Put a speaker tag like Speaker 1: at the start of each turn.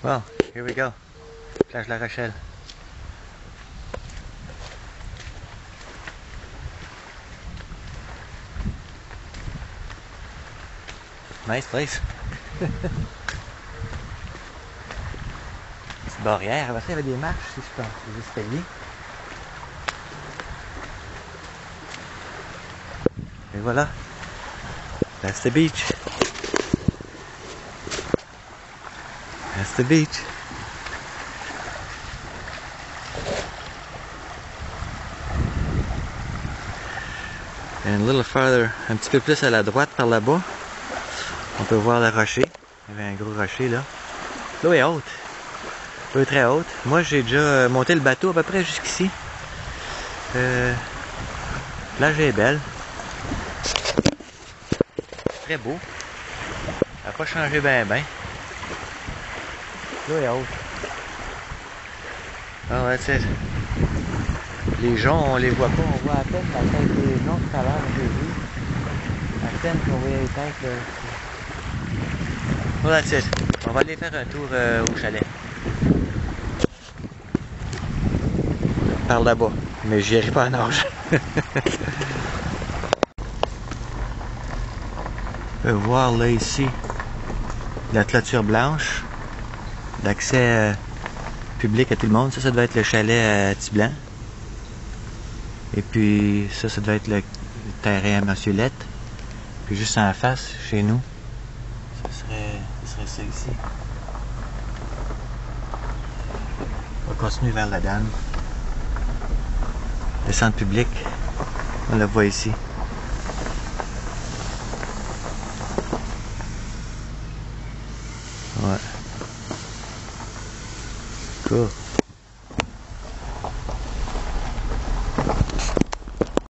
Speaker 1: Well, here we go. Plage La Rochelle. Nice place. Petite barrière. Après ça, il y avait des marches ici, je pense. Des escaliers. Et voilà. That's the beach. That's the beach. And a little farther, un petit peu plus à la droite par là-bas, on peut voir le rocher. Il y avait un gros rocher là. L'eau est haute. L'eau est très haute. Moi j'ai déjà monté le bateau à peu près jusqu'ici. La plage est belle. Très beau. Ça n'a pas changé ben. L'eau est haute. Oh, that's it. Les gens, on les voit pas, on voit à peine la tête des noms tout à l'heure, j'ai vu. À peine qu'on voyait les têtes là. Well, that's it. On va aller faire un tour au chalet. Par là-bas. Mais j'y arrive pas à nage. On peut voir là ici la clôture blanche. L'accès public à tout le monde. Ça doit être le chalet à Tiblan. Et puis ça doit être le terrain à Monsieur-Lette. Puis juste en face, chez nous, ce serait ça ici. On va continuer vers la dame. Le centre public, on le voit ici. Ouais. Cool.